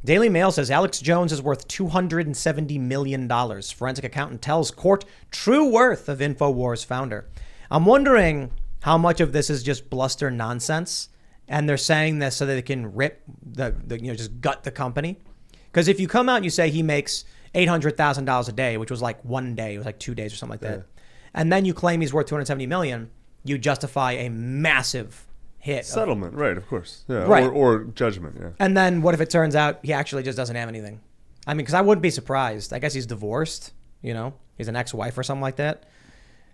Daily Mail says Alex Jones is worth $270 million. Forensic accountant tells court true worth of InfoWars founder. I'm wondering how much of this is just bluster nonsense, and they're saying this so that they can rip just gut the company. Because if you come out and you say he makes $800,000 a day, which was like one day, it was like 2 days or something like that, and then you claim he's worth $270 million, you justify a massive hit. Settlement, right, of course. Yeah, right. Or judgment, yeah. And then what if it turns out he actually just doesn't have anything? I mean, because I wouldn't be surprised. I guess he's divorced, he's an ex-wife or something like that.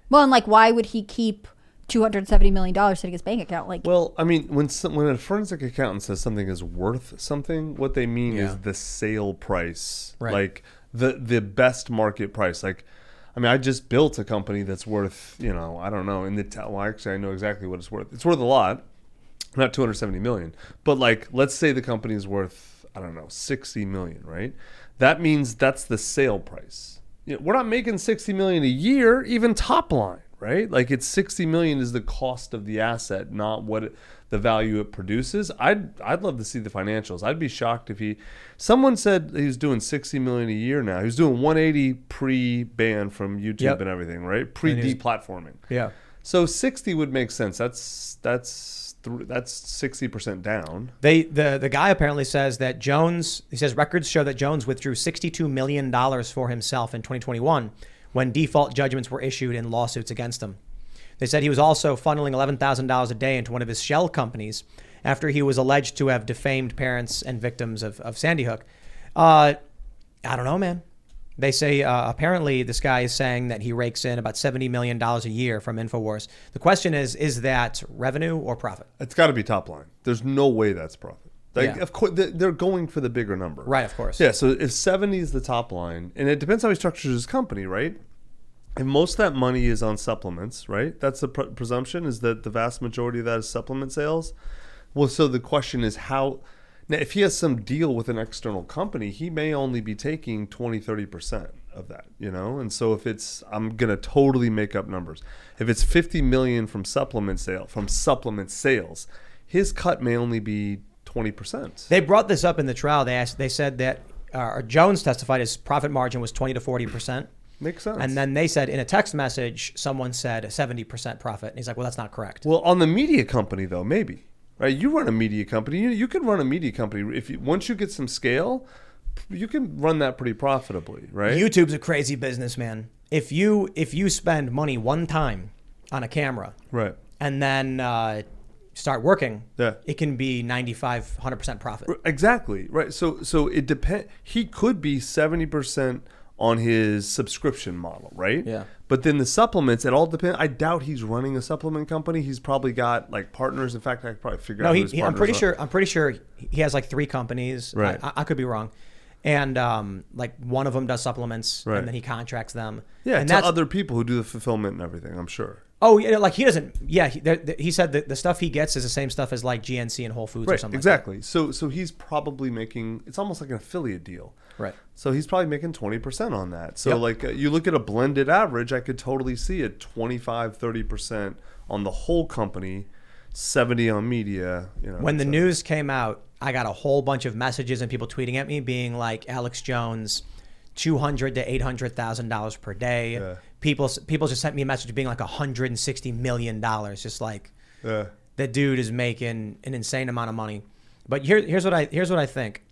Well, and why would he keep $270 million sitting in his bank account? Well, I mean, when a forensic accountant says something is worth something, what they mean is the sale price, right. Like the best market price. I just built a company that's worth, I don't know, actually I know exactly what it's worth. It's worth a lot, not $270 million, but let's say the company is worth, I don't know, $60 million, right? That means that's the sale price. We're not making $60 million a year, even top line. Right? It's $60 million is the cost of the asset, not the value it produces. I'd love to see the financials. I'd be shocked if someone said he's doing $60 million a year now. He was doing 180 pre-ban from YouTube and everything, right? Pre-deplatforming. Yeah. So 60 would make sense. That's 60% down. The guy apparently says that he says records show that Jones withdrew $62 million for himself in 2021. When default judgments were issued in lawsuits against him. They said he was also funneling $11,000 a day into one of his shell companies after he was alleged to have defamed parents and victims of Sandy Hook. I don't know, man. They say apparently this guy is saying that he rakes in about $70 million a year from InfoWars. The question is that revenue or profit? It's got to be top line. There's no way that's profit. Of course, they're going for the bigger number. Right, of course. Yeah, so if 70 is the top line, and it depends how he structures his company, right? If most of that money is on supplements, right? That's the presumption, is that the vast majority of that is supplement sales. Well, so the question is how... Now, if he has some deal with an external company, he may only be taking 20, 30% of that, And so if it's... I'm going to totally make up numbers. If it's $50 million from supplement sales, his cut may only be 20%. They brought this up in the trial. They said that Jones testified his profit margin was 20 to 40%. Makes sense. And then they said in a text message, someone said a 70% profit. And he's like, well, that's not correct. Well, on the media company, though, maybe. Right? You run a media company. You can run a media company. Once you get some scale, you can run that pretty profitably, right? YouTube's a crazy business, man. If you spend money one time on a camera, right, and then start working, it can be 95, 100% profit. Exactly, right. So it depends. He could be 70% on his subscription model, right? Yeah. But then the supplements, it all depends. I doubt he's running a supplement company. He's probably got partners. In fact, I could probably figure out who his partners are. I'm pretty sure he has 3 companies. Right. I could be wrong. And one of them does supplements, right, and then he contracts them. Yeah, and that's other people who do the fulfillment and everything, I'm sure. Oh, yeah, he doesn't. Yeah, he said that the stuff he gets is the same stuff as GNC and Whole Foods, right, or something. Exactly. Like that. So he's probably making. It's almost like an affiliate deal. Right. So he's probably making 20% on that. So you look at a blended average, I could totally see it 25, 30% on the whole company, 70 on media. When the news came out, I got a whole bunch of messages and people tweeting at me being like, Alex Jones, $200,000 to $800,000 per day. Yeah. People just sent me a message being like $160 million. Just the dude is making an insane amount of money. But here's what I think.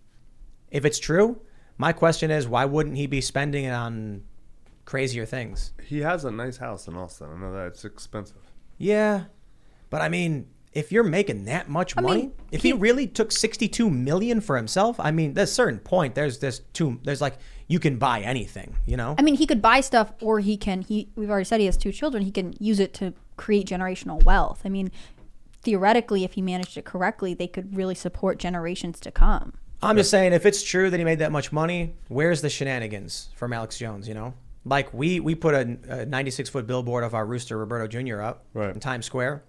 If it's true, my question is, why wouldn't he be spending it on crazier things? He has a nice house in Austin. I know that it's expensive. Yeah, but I mean, if you're making that much money, if he really took $62 million for himself, I mean, there's a certain point. There's you can buy anything, I mean, he could buy stuff, or we've already said he has 2 children. He can use it to create generational wealth. I mean, theoretically, if he managed it correctly, they could really support generations to come. I'm just saying, if it's true that he made that much money, where's the shenanigans from Alex Jones, we put a 96-foot billboard of our rooster Roberto Jr. up in Times Square.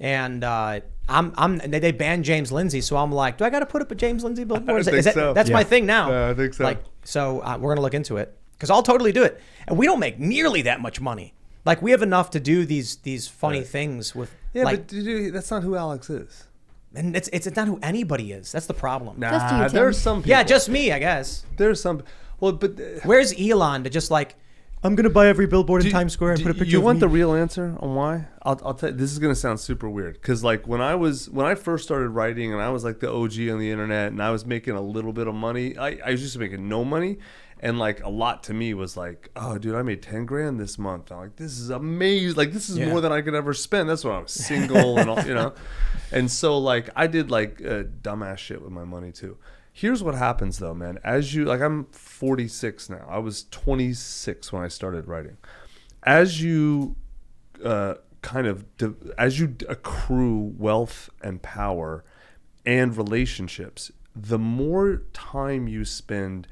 And they banned James Lindsay, so I'm like, do I got to put up a James Lindsay billboard? That's my thing now. I think so. So we're gonna look into it, because I'll totally do it. And we don't make nearly that much money. We have enough to do these funny things with. Yeah, but dude, that's not who Alex is. And it's not who anybody is. That's the problem. Just you, Tim. There's some people. Yeah, just me, I guess. There's some. Well, but Where's Elon to just like, I'm gonna buy every billboard in Times Square and put a picture. You of want me. the real answer on why? I'll tell you. This is gonna sound super weird because like when I first started writing and I was like the OG on the internet and I was making a little bit of money. I was just making no money. And like a lot to me was like, oh, dude, I made 10 grand this month. I'm like, this is amazing. Like, this is more than I could ever spend. That's when I was single and all, you know. And so like I did like dumbass shit with my money too. Here's what happens though, man. As you like, I'm 46 now. I was 26 when I started writing. As you as you accrue wealth and power and relationships, the more time you spend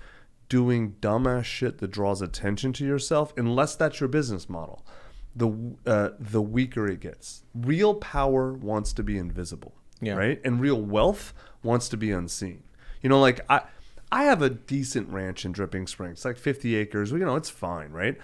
doing dumbass shit that draws attention to yourself, unless that's your business model, the weaker it gets. Real power wants to be invisible, right? And real wealth wants to be unseen. You know, like I have a decent ranch in Dripping Springs, like 50 acres. You know, it's fine, right?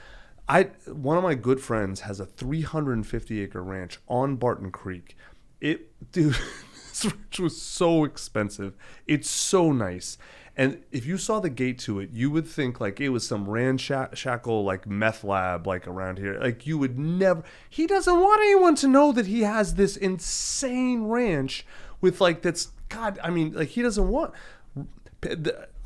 One of my good friends has a 350 acre ranch on Barton Creek. Dude, this ranch was so expensive. It's so nice. And if you saw the gate to it, you would think like it was some ramshackle like meth lab like around here. Like you would never. He doesn't want anyone to know that he has this insane ranch with like that's God. I mean, like he doesn't want.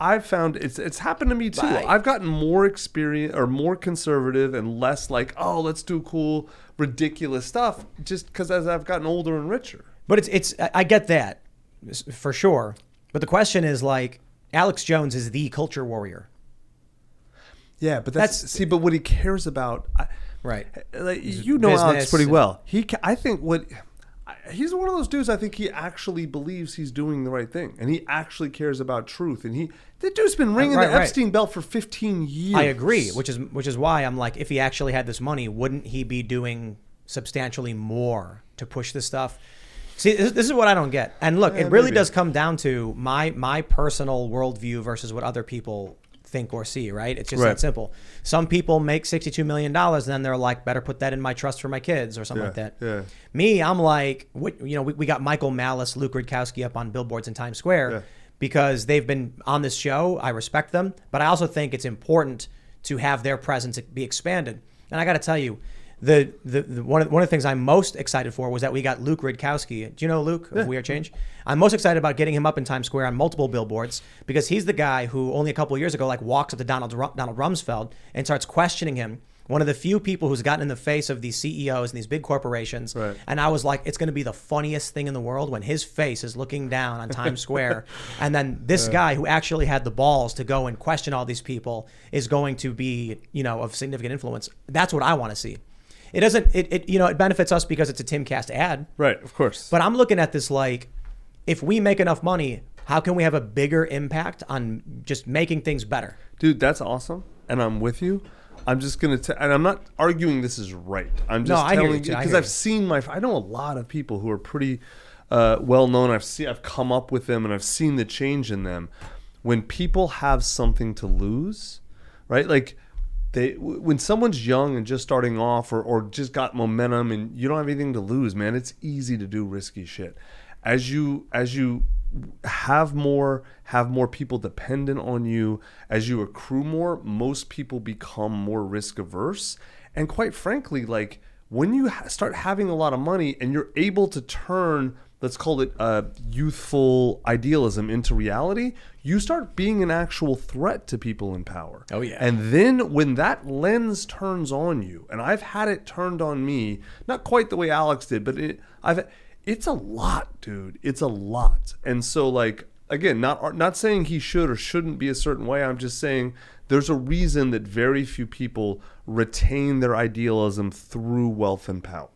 I've found it's happened to me too. Right. I've gotten more experience or more conservative and less like, oh, let's do cool, ridiculous stuff just because as I've gotten older and richer. But it's I get that for sure. But the question is like, Alex Jones is the culture warrior. Yeah, but but what he cares about, right? Like, you know Alex pretty well. I think he's one of those dudes. I think he actually believes he's doing the right thing, and he actually cares about truth. And the dude's been ringing the Epstein bell for 15 years. I agree, which is why I'm like, if he actually had this money, wouldn't he be doing substantially more to push this stuff? See, this is what I don't get. And look, it really does come down to my personal worldview versus what other people think or see, right? It's just that simple. Some people make $62 million and then they're like, better put that in my trust for my kids or something like that. Yeah. Me, I'm like, we got Michael Malice, Luke Rudkowski up on billboards in Times Square because they've been on this show. I respect them, but I also think it's important to have their presence be expanded. And I got to tell you, one of the things I'm most excited for was that we got Luke Rudkowski. Do you know Luke of We Are Change? I'm most excited about getting him up in Times Square on multiple billboards because he's the guy who only a couple of years ago like walks up to Donald Rumsfeld and starts questioning him. One of the few people who's gotten in the face of these CEOs and these big corporations. Right. And I was like, it's going to be the funniest thing in the world when his face is looking down on Times Square. And then this guy who actually had the balls to go and question all these people is going to be, of significant influence. That's what I want to see. It doesn't, it benefits us because it's a Timcast ad. Right, of course. But I'm looking at this like, if we make enough money, how can we have a bigger impact on just making things better? Dude, that's awesome. And I'm with you. I'm just going to, and I'm not arguing this is right. I'm just telling you, because I've seen I know a lot of people who are pretty well known. I've come up with them and I've seen the change in them. When people have something to lose, right? Like, when someone's young and just starting off or just got momentum and you don't have anything to lose, man, it's easy to do risky shit. As you have more people dependent on you, as you accrue more, most people become more risk averse. And quite frankly, like when you start having a lot of money and you're able to turn, let's call it youthful idealism into reality, you start being an actual threat to people in power. Oh, yeah. And then when that lens turns on you, and I've had it turned on me, not quite the way Alex did, but it's a lot, dude. It's a lot. And so, like, again, not saying he should or shouldn't be a certain way. I'm just saying there's a reason that very few people retain their idealism through wealth and power.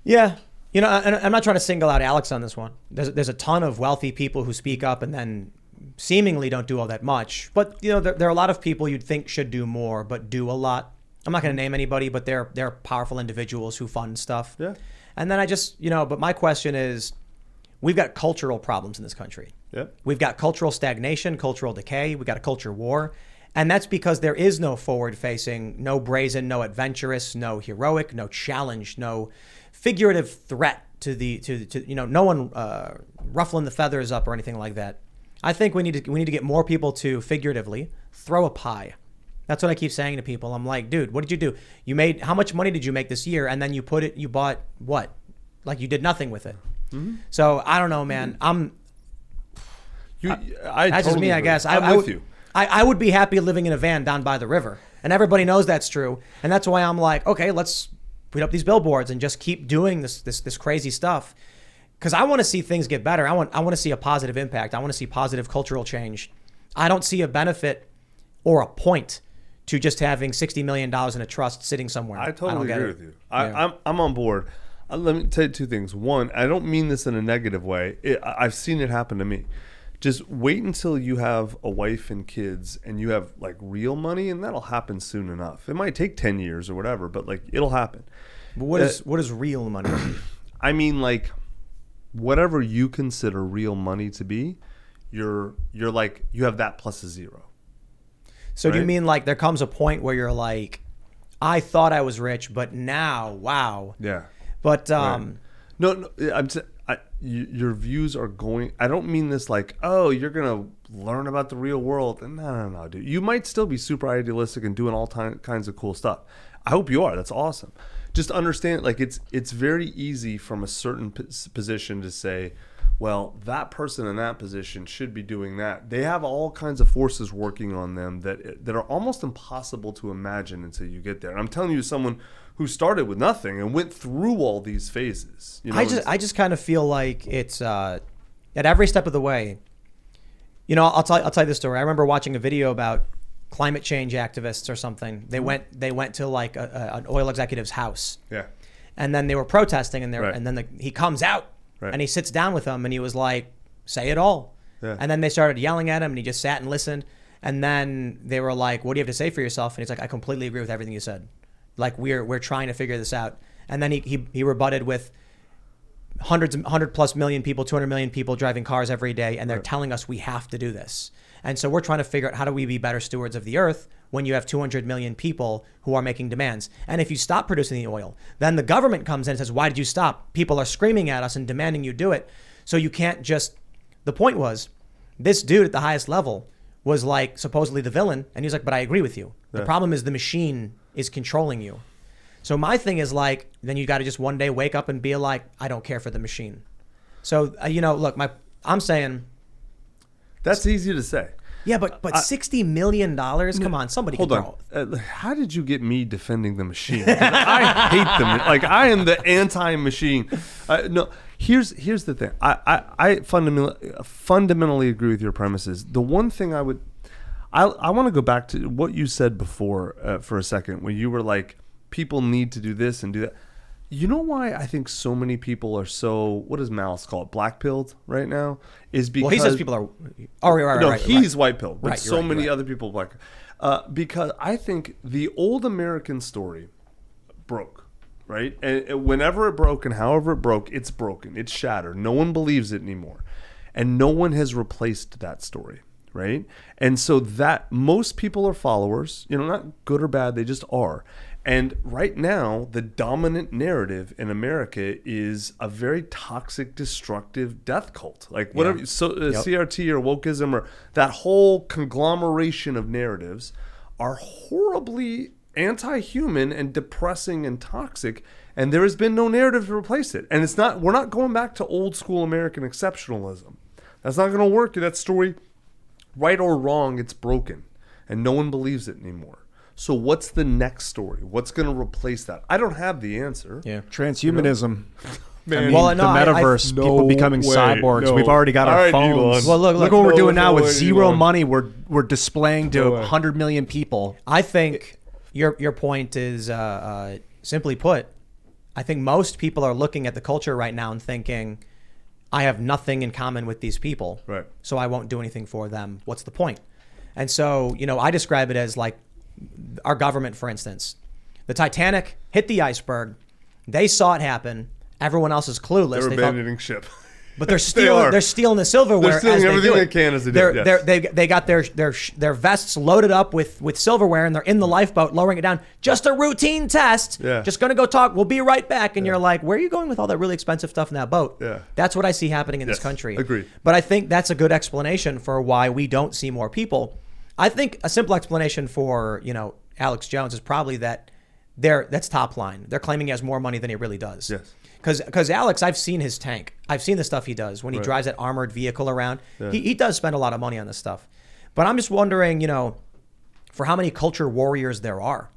Yeah. And I'm not trying to single out Alex on this one. There's a ton of wealthy people who speak up and then seemingly don't do all that much. But, there are a lot of people you'd think should do more, but do a lot. I'm not going to name anybody, but they're powerful individuals who fund stuff. Yeah. And then I just, but my question is, we've got cultural problems in this country. Yep. We've got cultural stagnation, cultural decay. We've got a culture war. And that's because there is no forward-facing, no brazen, no adventurous, no heroic, no challenge, no figurative threat no one ruffling the feathers up or anything like that. I think we need to get more people to figuratively throw a pie. That's what I keep saying to people. I'm like, dude, what did you do? How much money did you make this year? And then you bought what? Like you did nothing with it. Mm-hmm. So I don't know, man. That's just me, I guess. I'm with you. I would be happy living in a van down by the river. And everybody knows that's true. And that's why I'm like, okay, let's put up these billboards and just keep doing this crazy stuff. Because I want to see things get better. I want to see a positive impact. I want to see positive cultural change. I don't see a benefit or a point to just having $60 million in a trust sitting somewhere. I totally agree with you. I'm on board. Let me tell you two things. One, I don't mean this in a negative way. I've seen it happen to me. Just wait until you have a wife and kids and you have like real money, and that'll happen soon enough. It might take 10 years or whatever, but like it'll happen. But what is real money? I mean, like whatever you consider real money to be, you're like you have that plus a zero. So right? Do you mean like there comes a point where you're like, I thought I was rich, but now, wow. Yeah. But right. No, your views are going. I don't mean this like, oh, you're gonna learn about the real world. No, dude. You might still be super idealistic and doing all kinds of cool stuff. I hope you are. That's awesome. Just understand, like it's very easy from a certain position to say, well, that person in that position should be doing that. They have all kinds of forces working on them that are almost impossible to imagine until you get there. And I'm telling you, someone who started with nothing and went through all these phases. You know, I just kind of feel like it's at every step of the way. You know, I'll tell you this story. I remember watching a video about climate change activists or something. They went to like an oil executive's house. Yeah. And then they were protesting, and right. and then he comes out. Right. And he sits down with them, and he was like, say it all. Yeah. And then they started yelling at him, and he just sat and listened. And then they were like, what do you have to say for yourself? And he's like, I completely agree with everything you said. Like, we're trying to figure this out. And then he rebutted with 100 plus million people, 200 million people driving cars every day, and they're telling us we have to do this. And so we're trying to figure out how do we be better stewards of the earth when you have 200 million people who are making demands. And if you stop producing the oil, then the government comes in and says, why did you stop? People are screaming at us and demanding you do it. So you can't just, the point was, this dude at the highest level was like supposedly the villain. And he's like, but I agree with you. The problem is the machine is controlling you. So my thing is like, then you got to just one day wake up and be like, I don't care for the machine. So, look, I'm saying. That's easy to say. Yeah, but $60 million? Come on, somebody hold can on. How did you get me defending the machine? I hate them. Like, I am the anti-machine. No, here's the thing. I fundamentally agree with your premises. The one thing I want to go back to what you said before for a second, when you were like, people need to do this and do that. You know why I think so many people are so, what does Malice call it, black-pilled right now? Is because... Well, he says people are... Oh, right. No, he's white-pilled, but right, so many right. other people black. Because I think the old American story broke, right? And whenever it broke and however it broke, it's broken. It's shattered. No one believes it anymore. And no one has replaced that story, right? And so that most people are followers, not good or bad, they just are. And right now, the dominant narrative in America is a very toxic, destructive death cult. Like whatever, CRT or wokeism or that whole conglomeration of narratives are horribly anti-human and depressing and toxic. And there has been no narrative to replace it. And we're not going back to old school American exceptionalism. That's not going to work. That story, right or wrong, it's broken. And no one believes it anymore. So what's the next story? What's going to replace that? I don't have the answer. Yeah, transhumanism. Man, the metaverse, people becoming cyborgs. No. We've already got our phones. Well, look what we're doing now with Elon. zero money. We're displaying to 100 million people. I think your point is simply put. I think most people are looking at the culture right now and thinking, I have nothing in common with these people, right? So I won't do anything for them. What's the point? And so I describe it as like our government, for instance. The Titanic hit the iceberg. They saw it happen. Everyone else is clueless. They were abandoning ship. But they're stealing. They're stealing the silverware. They're stealing as everything they they can as they do it, yes. They got their vests loaded up with silverware, and they're in the lifeboat lowering it down. Just a routine test. Yeah. Just gonna go talk. We'll be right back. And you're like, where are you going with all that really expensive stuff in that boat? Yeah. That's what I see happening in this country. Agreed. But I think that's a good explanation for why we don't see more people. I think a simple explanation for Alex Jones is probably that that's top line. They're claiming he has more money than he really does. Yes. Because Alex, I've seen his tank. I've seen the stuff he does when he drives that armored vehicle around. Yeah. He does spend a lot of money on this stuff. But I'm just wondering, for how many culture warriors there are.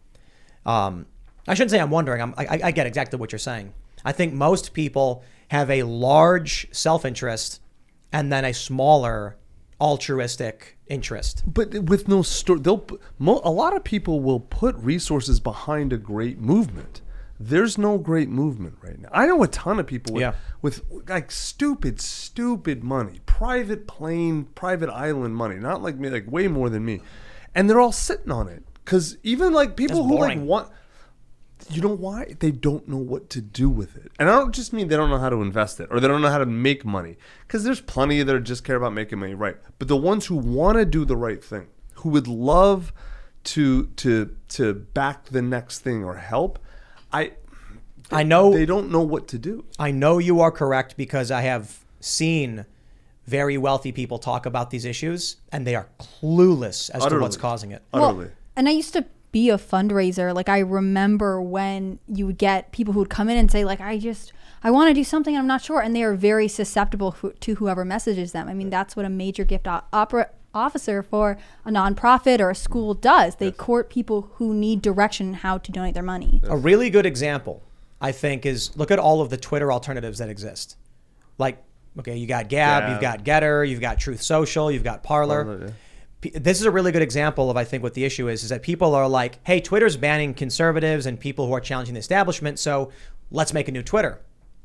I shouldn't say I'm wondering. I get exactly what you're saying. I think most people have a large self-interest and then a smaller altruistic interest. But with no story, a lot of people will put resources behind a great movement. There's no great movement right now. I know a ton of people with like stupid money, private plane, private island money, not like me, like way more than me, and they're all sitting on it because even like people who like want. You know why? They don't know what to do with it. And I don't just mean they don't know how to invest it or they don't know how to make money. Because there's plenty that just care about making money, right? But the ones who want to do the right thing, who would love to back the next thing or help, I know they don't know what to do. I know you are correct because I have seen very wealthy people talk about these issues and they are clueless as to what's causing it. Utterly. Well, and I used to be a fundraiser. Like I remember when you would get people who would come in and say like, I want to do something and I'm not sure. And they are very susceptible to whoever messages them. I mean, that's what a major gift officer for a nonprofit or a school does. They court people who need direction on how to donate their money. A really good example, I think, is look at all of the Twitter alternatives that exist. Like, okay, you got Gab, you've got Getter, you've got Truth Social, you've got Parler. This is a really good example of, I think, what the issue is that people are like, hey, Twitter's banning conservatives and people who are challenging the establishment, so let's make a new Twitter.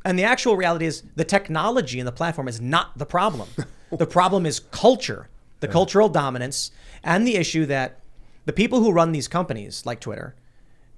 And the actual reality is the technology and the platform is not the problem. The problem is culture, the cultural dominance, and the issue that the people who run these companies like Twitter,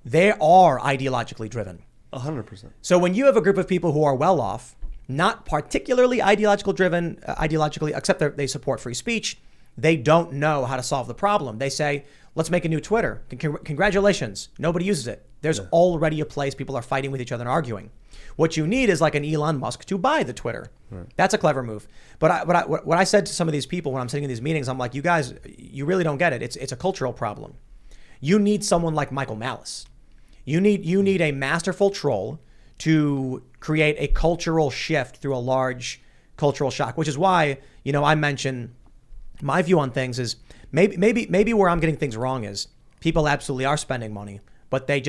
they are ideologically driven. 100%. So when you have a group of people who are well off, not particularly ideologically, except that they support free speech, they don't know how to solve the problem. They say, let's make a new Twitter. Congratulations. Nobody uses it. There's already a place people are fighting with each other and arguing. What you need is like an Elon Musk to buy the Twitter. Right. That's a clever move. But what I said to some of these people when I'm sitting in these meetings, I'm like, you guys, you really don't get it. It's a cultural problem. You need someone like Michael Malice. You need a masterful troll to create a cultural shift through a large cultural shock, which is why, I mention my view on things is maybe where I'm getting things wrong is people absolutely are spending money, but they're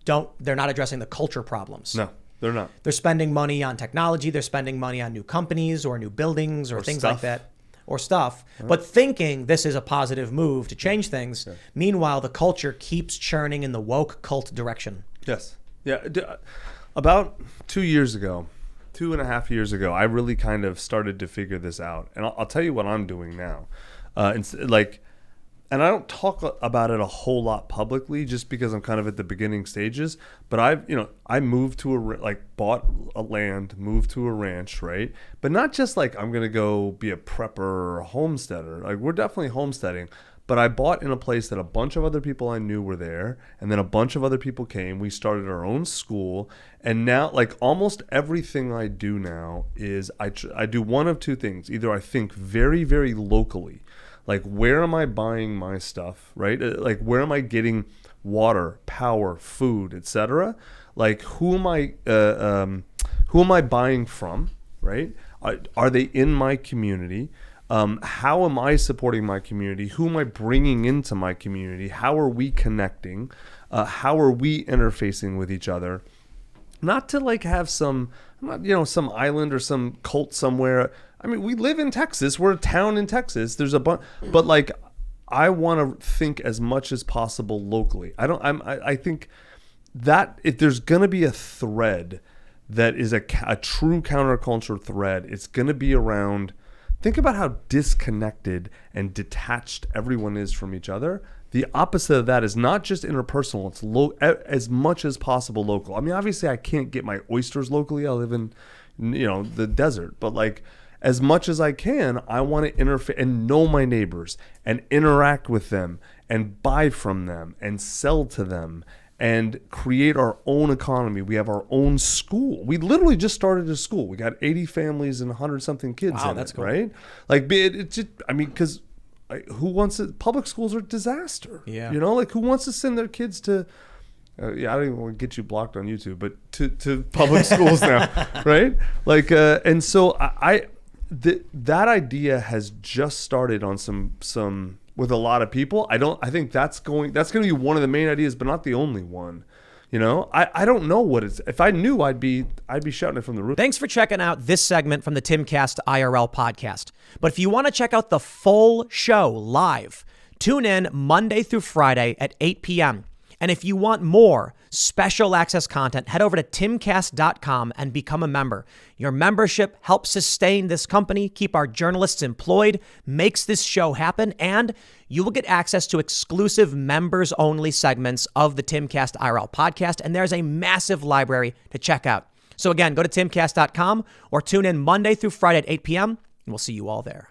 not addressing the culture problems. No, they're not. They're spending money on technology. They're spending money on new companies or new buildings or things stuff. like that or stuff, but thinking this is a positive move to change things. Yeah. Meanwhile, the culture keeps churning in the woke cult direction. Yes. Yeah. About 2 years ago, 2.5 years ago, I really kind of started to figure this out. And I'll tell you what I'm doing now. And I don't talk about it a whole lot publicly just because I'm kind of at the beginning stages. But I moved to bought a land, moved to a ranch, right? But not just like I'm going to go be a prepper or a homesteader. Like we're definitely homesteading. But I bought in a place that a bunch of other people I knew were there. And then a bunch of other people came. We started our own school. And now, like almost everything I do now is I do one of two things. Either I think very, very locally. Like, where am I buying my stuff, right? Like, where am I getting water, power, food, etc.? Like, who am I buying from, right? Are they in my community? How am I supporting my community? Who am I bringing into my community? How are we connecting? How are we interfacing with each other? Not to like have some island or some cult somewhere. I mean, we live in Texas. We're a town in Texas. There's a bunch, but like, I want to think as much as possible locally. I think that if there's going to be a thread that is a true counterculture thread, it's going to be around, think about how disconnected and detached everyone is from each other. The opposite of that is not just interpersonal. It's as much as possible local. I mean, obviously I can't get my oysters locally. I live in, the desert, but like, as much as I can, I want to interface and know my neighbors and interact with them and buy from them and sell to them and create our own economy. We have our own school. We literally just started a school. We got 80 families and 100 something kids Wow, in that's it, cool. right? Like it just, I mean, because who wants it? Public schools are a disaster. Yeah. You know, like who wants to send their kids to, yeah, I don't even want to get you blocked on YouTube, but to public schools now, right? Like, and so that idea has just started on some with a lot of people. I think that's going to be one of the main ideas, but not the only one. You know, I don't know what it's. If I knew, I'd be shouting it from the roof. Thanks for checking out this segment from the Timcast IRL podcast. But if you want to check out the full show live, tune in Monday through Friday at 8 p.m. And if you want more special access content, head over to timcast.com and become a member. Your membership helps sustain this company, keep our journalists employed, makes this show happen, and you will get access to exclusive members-only segments of the Timcast IRL podcast, and there's a massive library to check out. So again, go to timcast.com or tune in Monday through Friday at 8 p.m., and we'll see you all there.